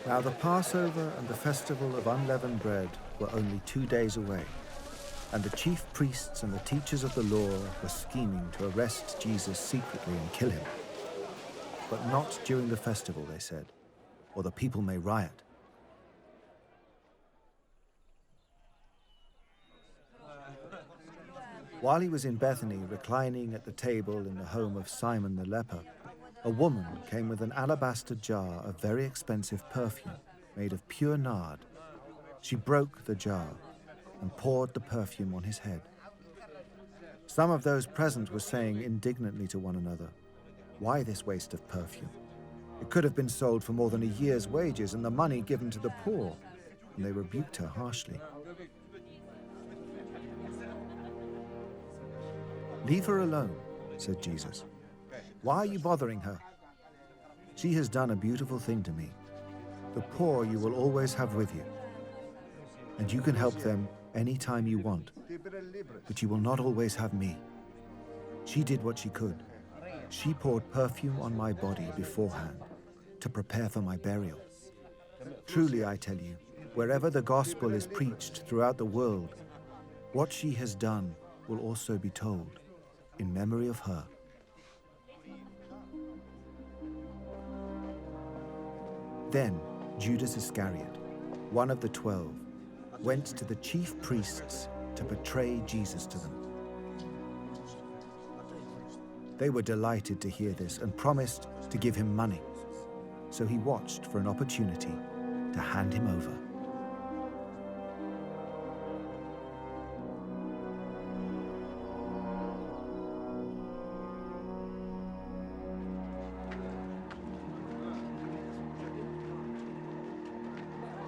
Now the Passover and the festival of unleavened bread were only 2 days away, and the chief priests and the teachers of the law were scheming to arrest Jesus secretly and kill him. But not during the festival, they said, or the people may riot. While he was in Bethany, reclining at the table in the home of Simon the leper, a woman came with an alabaster jar of very expensive perfume made of pure nard. She broke the jar and poured the perfume on his head. Some of those present were saying indignantly to one another, "Why this waste of perfume? It could have been sold for more than a year's wages and the money given to the poor." And they rebuked her harshly. "Leave her alone," said Jesus. "Why are you bothering her? She has done a beautiful thing to me. The poor you will always have with you, and you can help them any time you want, but you will not always have me. She did what she could. She poured perfume on my body beforehand to prepare for my burial. Truly, I tell you, wherever the gospel is preached throughout the world, what she has done will also be told in memory of her." Then Judas Iscariot, one of the 12, went to the chief priests to betray Jesus to them. They were delighted to hear this and promised to give him money. So he watched for an opportunity to hand him over.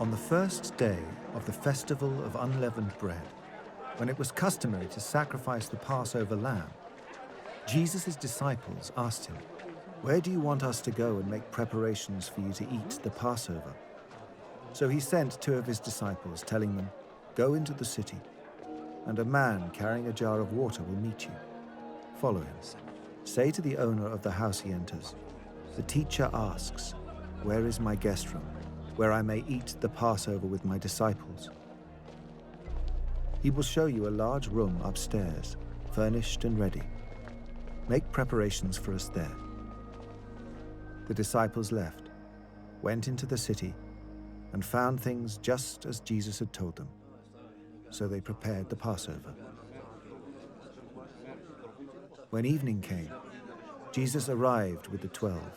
On the first day of the festival of unleavened bread, when it was customary to sacrifice the Passover lamb, Jesus' disciples asked him, "Where do you want us to go and make preparations for you to eat the Passover?" So he sent 2 of his disciples, telling them, "Go into the city, and a man carrying a jar of water will meet you. Follow him. Say to the owner of the house he enters, 'The teacher asks, where is my guest room, where I may eat the Passover with my disciples?' He will show you a large room upstairs, furnished and ready. Make preparations for us there." The disciples left, went into the city, and found things just as Jesus had told them. So they prepared the Passover. When evening came, Jesus arrived with the 12.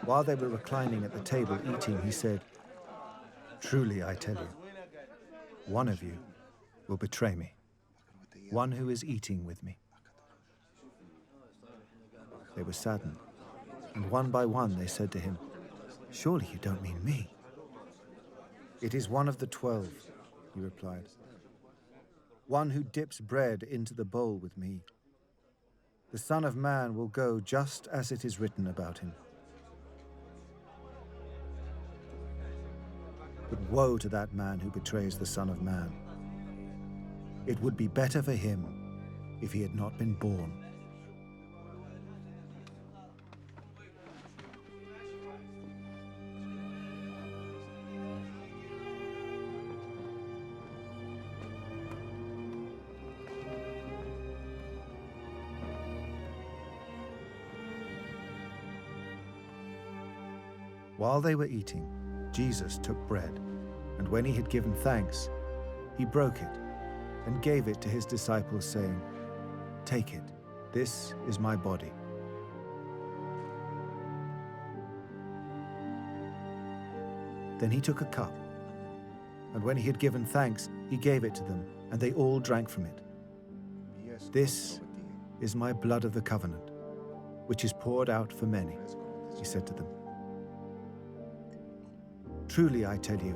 While they were reclining at the table eating, he said, "Truly, I tell you, one of you will betray me, one who is eating with me." They were saddened, and one by one they said to him, "Surely you don't mean me?" "It is one of the 12, he replied, "one who dips bread into the bowl with me. The Son of Man will go just as it is written about him. But woe to that man who betrays the Son of Man. It would be better for him if he had not been born." While they were eating, Jesus took bread, and when he had given thanks, he broke it and gave it to his disciples, saying, "Take it, this is my body." Then he took a cup, and when he had given thanks, he gave it to them, and they all drank from it. "This is my blood of the covenant, which is poured out for many," he said to them. "Truly, I tell you,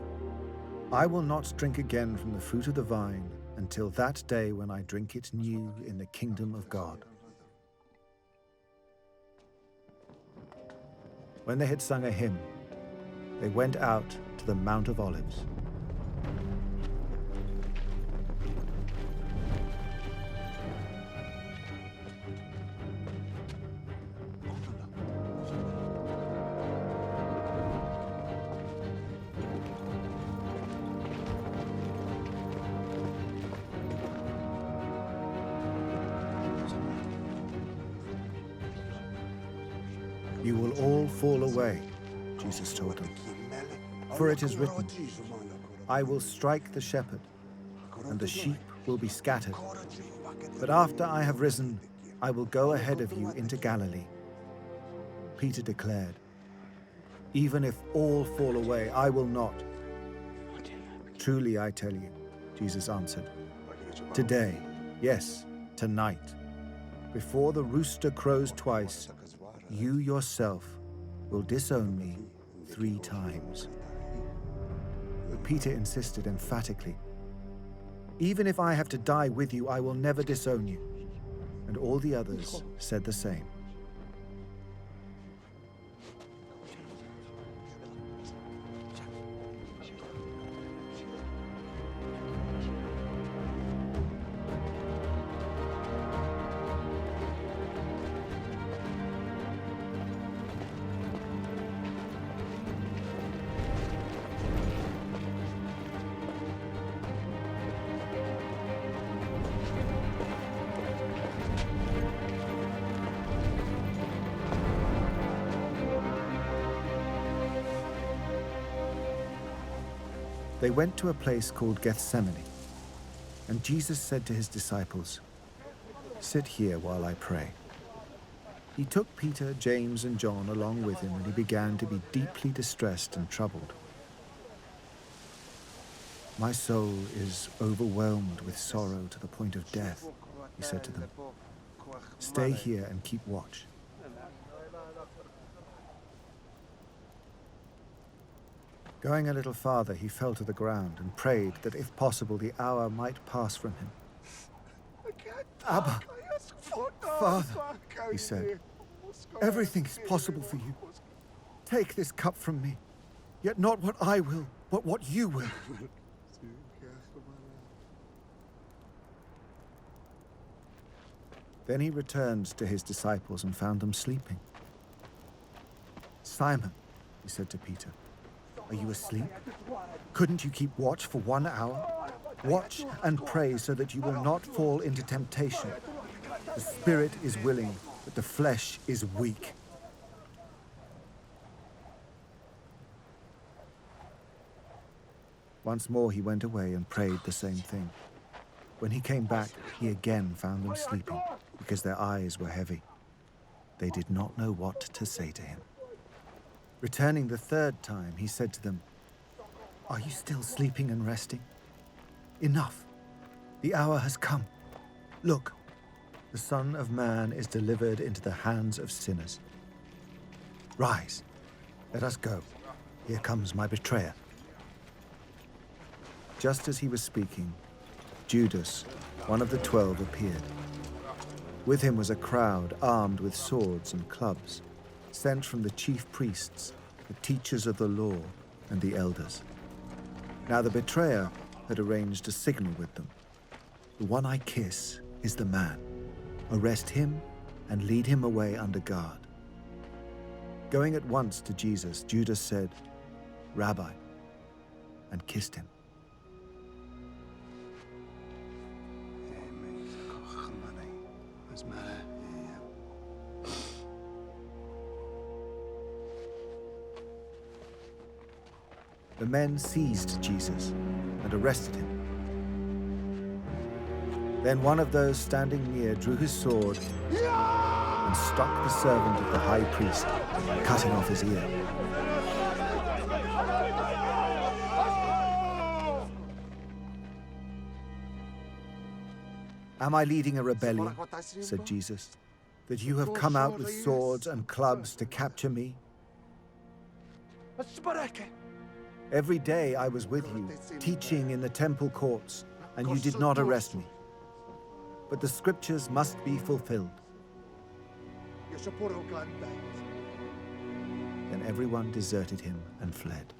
I will not drink again from the fruit of the vine until that day when I drink it new in the kingdom of God." When they had sung a hymn, they went out to the Mount of Olives. You will all fall away, Jesus told them. For it is written, I will strike the shepherd, and the sheep will be scattered. But after I have risen, I will go ahead of you into Galilee. Peter declared, even if all fall away, I will not. Truly I tell you, Jesus answered, today, yes, tonight, before the rooster crows twice, you yourself will disown me 3 times. But Peter insisted emphatically, even if I have to die with you, I will never disown you. And all the others said the same. They went to a place called Gethsemane, and Jesus said to his disciples, sit here while I pray. He took Peter, James, and John along with him, and he began to be deeply distressed and troubled. My soul is overwhelmed with sorrow to the point of death, he said to them. Stay here and keep watch. Going a little farther, he fell to the ground and prayed that, if possible, the hour might pass from him. Abba, Father, he said, everything is possible for you. Take this cup from me, yet not what I will, but what you will. Then he returned to his disciples and found them sleeping. Simon, he said to Peter, are you asleep? Couldn't you keep watch for 1 hour? Watch and pray so that you will not fall into temptation. The spirit is willing, but the flesh is weak. Once more he went away and prayed the same thing. When he came back, he again found them sleeping, because their eyes were heavy. They did not know what to say to him. Returning the 3rd time, he said to them, are you still sleeping and resting? Enough. The hour has come. Look, the Son of Man is delivered into the hands of sinners. Rise, let us go. Here comes my betrayer. Just as he was speaking, Judas, one of the 12, appeared. With him was a crowd armed with swords and clubs, sent from the chief priests, the teachers of the law, and the elders. Now the betrayer had arranged a signal with them. The one I kiss is the man. Arrest him and lead him away under guard. Going at once to Jesus, Judas said, Rabbi, and kissed him. The men seized Jesus and arrested him. Then one of those standing near drew his sword and struck the servant of the high priest, cutting off his ear. Am I leading a rebellion, said Jesus, that you have come out with swords and clubs to capture me? Every day I was with you, teaching in the temple courts, and you did not arrest me. But the scriptures must be fulfilled. Then everyone deserted him and fled.